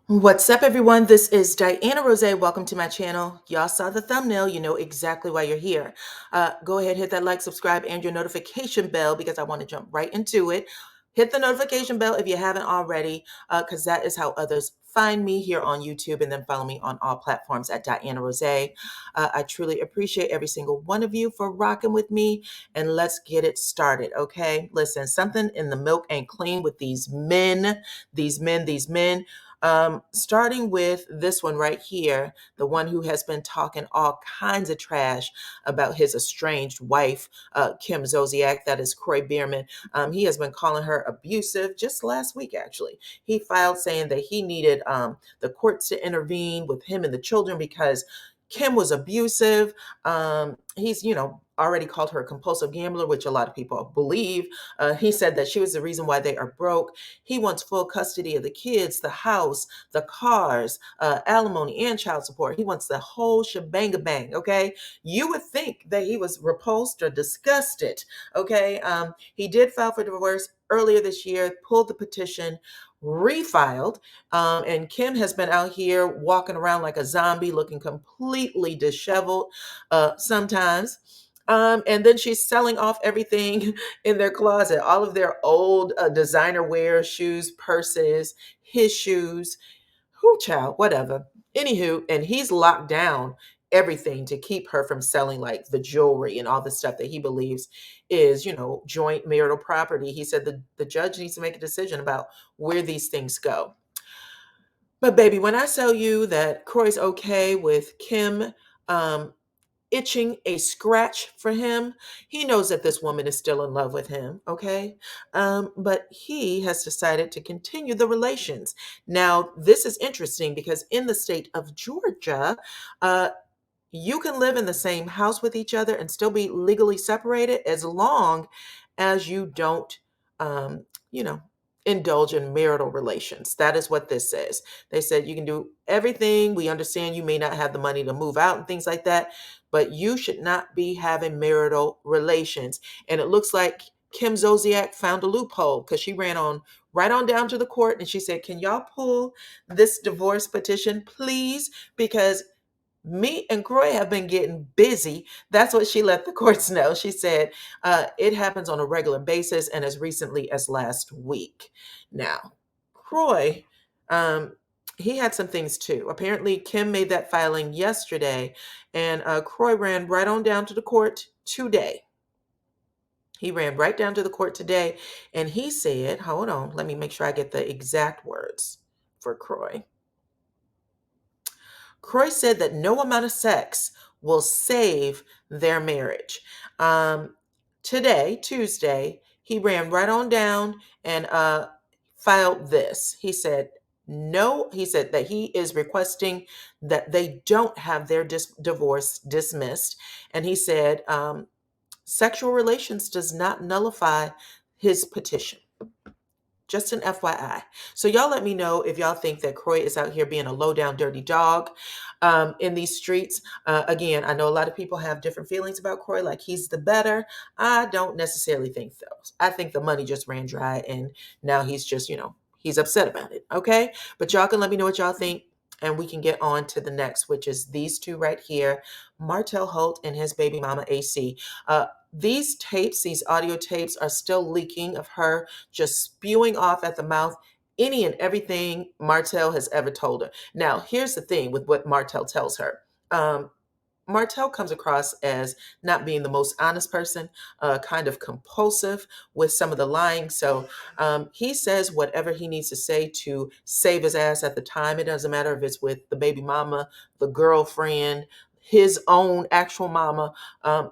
What's up, everyone? This is DYANAROZAY. Welcome to my channel. Y'all saw the thumbnail. You know exactly why you're here. Go ahead, hit that like, subscribe, and your notification bell because I want to jump right into it. Hit the notification bell if you haven't already, because that is how others find me here on YouTube, and then follow me on all platforms at DYANAROZAY. I truly appreciate every single one of you for rocking with me, and let's get it started, okay? Listen, something in the milk ain't clean with these men, these men. Starting with this one right here, the one who has been talking all kinds of trash about his estranged wife, Kim Zolciak, that is Kroy Biermann. He has been calling her abusive just last week, actually. He filed saying that he needed the courts to intervene with him and the children because Kim was abusive. He's, already called her a compulsive gambler, which a lot of people believe. He said that she was the reason why they are broke. He wants full custody of the kids, the house, the cars, alimony, and child support. He wants the whole shebang bang. Okay. You would think that he was repulsed or disgusted. Okay. He did file for divorce earlier this year, pulled the petition, refiled. And Kim has been out here walking around like a zombie, looking completely disheveled sometimes. And then she's selling off everything in their closet, all of their old designer wear, shoes, purses, his shoes, who child, whatever. Anywho, and he's locked down everything to keep her from selling like the jewelry and all the stuff that he believes is, joint marital property. He said the judge needs to make a decision about where these things go. But baby, when I tell you that Kroy's okay with Kim um, itching a scratch for him, he knows that this woman is still in love with him, okay? But he has decided to continue the relations. Now, this is interesting because in the state of Georgia, uh, you can live in the same house with each other and still be legally separated as long as you don't, um, you know, indulge in marital relations. That is what this says. They said you can do everything. We understand you may not have the money to move out and things like that, but you should not be having marital relations. And it looks like Kim Zolciak found a loophole because she ran on right on down to the court and she said, "Can y'all pull this divorce petition, please? Because me and Kroy have been getting busy." That's what she let the courts know. She said it happens on a regular basis and as recently as last week. Now, Kroy, um, he had some things too. Apparently, Kim made that filing yesterday, and Kroy ran right on down to the court today. He ran right down to the court today, and he said, hold on, let me make sure I get the exact words for Kroy. Kroy said that no amount of sex will save their marriage. Today, Tuesday, he ran right on down and filed this. He said, no, he said that he is requesting that they don't have their divorce dismissed. And he said, sexual relations does not nullify his petition. Just an FYI. So y'all let me know if y'all think that Kroy is out here being a low down dirty dog in these streets. Again, I know a lot of people have different feelings about Kroy, like he's the better. I don't necessarily think so. I think the money just ran dry and now he's just, he's upset about it. Okay. But y'all can let me know what y'all think. And we can get on to the next, which is these two right here, Martell Holt and his baby mama AC. These tapes, these audio tapes are still leaking of her just spewing off at the mouth any and everything Martell has ever told her. Now, here's the thing with what Martell tells her. Martell comes across as not being the most honest person, kind of compulsive with some of the lying. So he says whatever he needs to say to save his ass at the time. It doesn't matter if it's with the baby mama, the girlfriend, his own actual mama.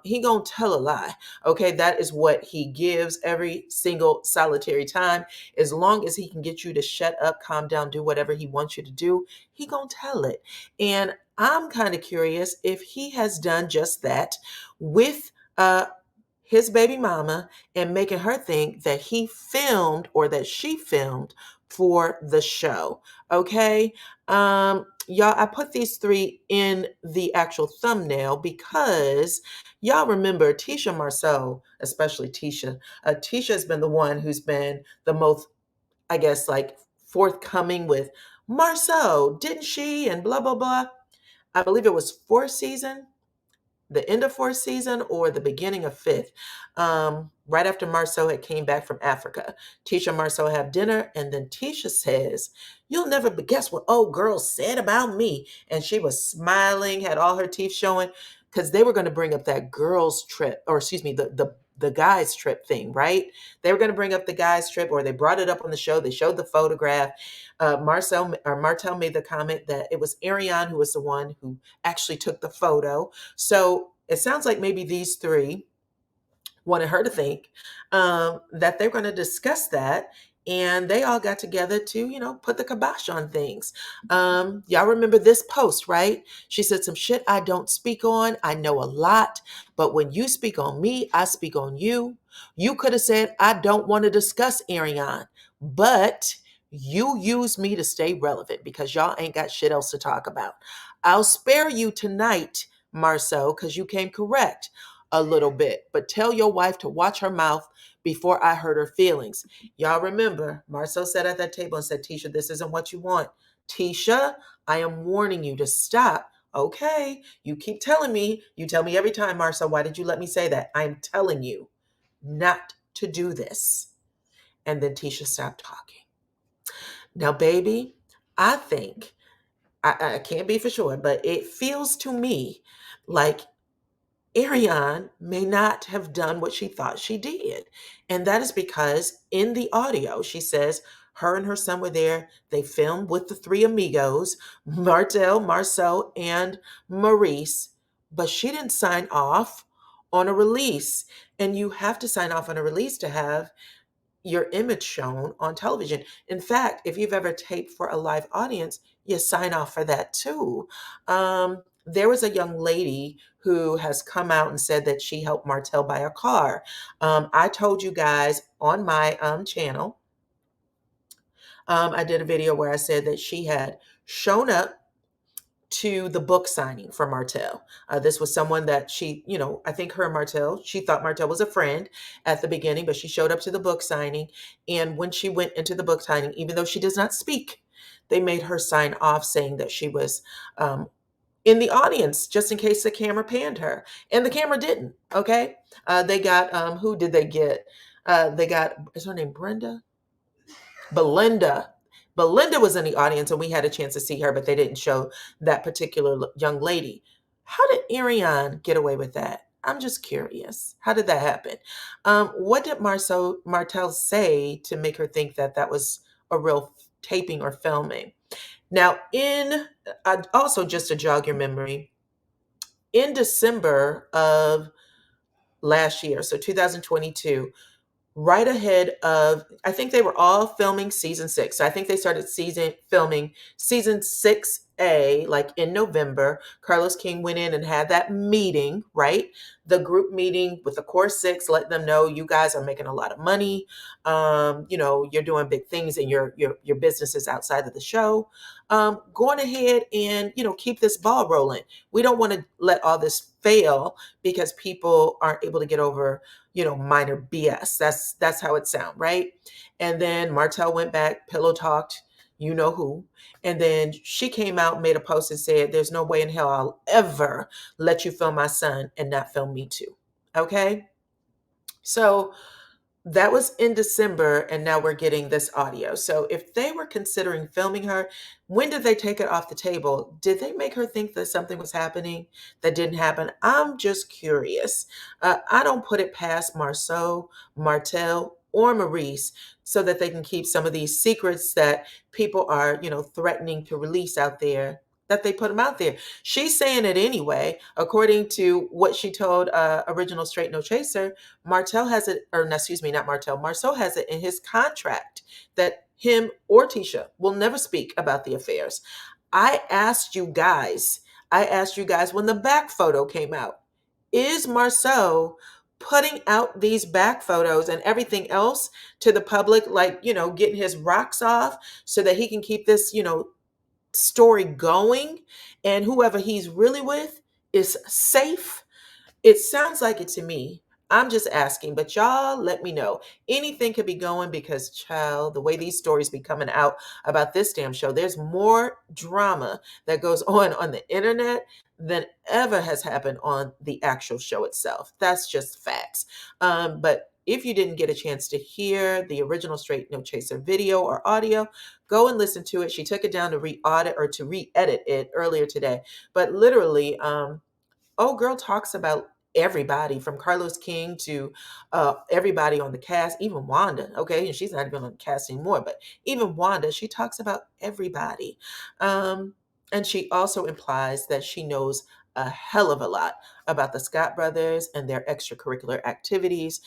He gonna tell a lie. Okay, that is what he gives every single solitary time. As long as he can get you to shut up, calm down, do whatever he wants you to do, he gonna tell it. And I'm kind of curious if he has done just that with his baby mama and making her think that he filmed or that she filmed for the show. Okay. Y'all, I put these three in the actual thumbnail because y'all remember Tisha Marceau, especially Tisha. Tisha has been the one who's been the most, I guess, like forthcoming with Marceau, didn't she? And blah, blah, blah. I believe it was fourth season, the end of fourth season or the beginning of fifth, right after Marceau had came back from Africa. Tisha and Marceau have dinner, and then Tisha says, "You'll never guess what old girl said about me." And she was smiling, had all her teeth showing, because they were going to bring up that girls' trip, or excuse me, the guys' trip thing, right? They were going to bring up the guys' trip, or they brought it up on the show. They showed the photograph. Martell made the comment that it was Arionne who was the one who actually took the photo. So it sounds like maybe these three wanted her to think that they're going to discuss that. And they all got together to, put the kibosh on things. Y'all remember this post, right? She said some shit I don't speak on. I know a lot, but when you speak on me, I speak on you. You could have said, I don't want to discuss Ariane, but you use me to stay relevant because y'all ain't got shit else to talk about. I'll spare you tonight, Marceau, because you came correct a little bit, but tell your wife to watch her mouth before I hurt her feelings. Y'all remember, Marceau sat at that table and said, Tisha, this isn't what you want. Tisha, I am warning you to stop. Okay, you keep telling me, you tell me every time, Marceau, why did you let me say that? I'm telling you not to do this. And then Tisha stopped talking. Now, baby, I think, I can't be for sure, but it feels to me like Arionne may not have done what she thought she did. And that is because in the audio, she says her and her son were there. They filmed with the three amigos, Martell, Marceau, and Maurice, but she didn't sign off on a release. And you have to sign off on a release to have your image shown on television. In fact, if you've ever taped for a live audience, you sign off for that too. There was a young lady who has come out and said that she helped Martell buy a car. I told you guys on my channel, I did a video where I said that she had shown up to the book signing for Martell. This was someone that she, I think her and Martell, she thought Martell was a friend at the beginning, but she showed up to the book signing. And when she went into the book signing, even though she does not speak, they made her sign off saying that she was in the audience just in case the camera panned her. And the camera didn't, okay? They got, who did they get? They got, is her name Brenda? Belinda. Belinda was in the audience and we had a chance to see her, but they didn't show that particular young lady. How did Arionne get away with that? I'm just curious. How did that happen? What did Martell say to make her think that that was a real taping or filming? Now, also just to jog your memory, in December of last year, so 2022, right ahead of, I think they were all filming season 6. So I think they started filming season 6A, like in November. Carlos King went in and had that meeting, right? The group meeting with the core 6, let them know you guys are making a lot of money. You're doing big things in your businesses outside of the show. Going ahead and, keep this ball rolling. We don't want to let all this fail because people aren't able to get over minor BS. That's how it sounds, right? And then Martell went back, pillow talked, you know who. And then she came out, made a post and said, there's no way in hell I'll ever let you film my son and not film me too. Okay. So that was in December, and now we're getting this audio. So if they were considering filming her, when did they take it off the table? Did they make her think that something was happening that didn't happen? I'm just curious. I don't put it past Marceau, Martell, or Maurice so that they can keep some of these secrets that people are, threatening to release out there, that they put them out there. She's saying it anyway, according to what she told Original Straight No Chaser. Martell has it, or no, excuse me, not Martell. Marceau has it in his contract that him or Tisha will never speak about the affairs. I asked you guys when the back photo came out, is Marceau putting out these back photos and everything else to the public, like, getting his rocks off so that he can keep this, story going and whoever he's really with is safe? It sounds like it to me. I'm just asking, but y'all let me know. Anything could be going because, child, the way these stories be coming out about this damn show, there's more drama that goes on the internet than ever has happened on the actual show itself. That's just facts. But if you didn't get a chance to hear the original Straight No Chaser video or audio, go and listen to it. She took it down to re-audit or to re-edit it earlier today. But literally, girl talks about everybody from Carlos King to everybody on the cast, even Wanda. Okay, and she's not even on the cast anymore, but even Wanda, she talks about everybody. And she also implies that she knows a hell of a lot about the Scott brothers and their extracurricular activities.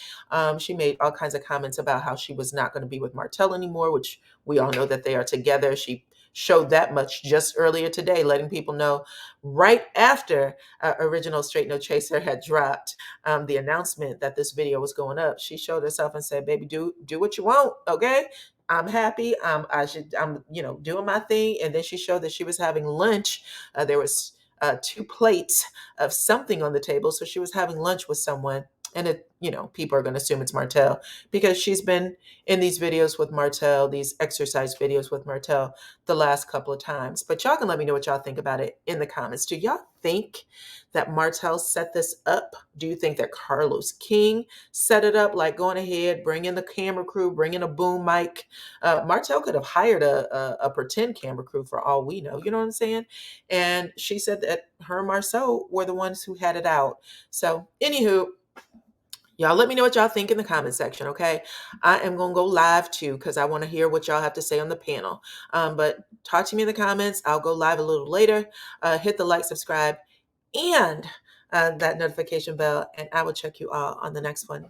She made all kinds of comments about how she was not going to be with Martell anymore, which we all know that they are together. She showed that much just earlier today, letting people know right after original Straight No Chaser had dropped the announcement that this video was going up. She showed herself and said, "Baby, do what you want, okay? I'm happy. I'm doing my thing." And then she showed that she was having lunch. There was two plates of something on the table, so she was having lunch with someone. And people are going to assume it's Martell because she's been in these videos with Martell, these exercise videos with Martell the last couple of times. But y'all can let me know what y'all think about it in the comments. Do y'all think that Martell set this up? Do you think that Carlos King set it up, like going ahead, bring in the camera crew, bring in a boom mic? Martell could have hired a pretend camera crew for all we know. You know what I'm saying? And she said that her and Marceau were the ones who had it out. So, anywho, y'all let me know what y'all think in the comment section, okay? I am going to go live too because I want to hear what y'all have to say on the panel. But talk to me in the comments. I'll go live a little later. Hit the like, subscribe, and that notification bell, and I will check you all on the next one.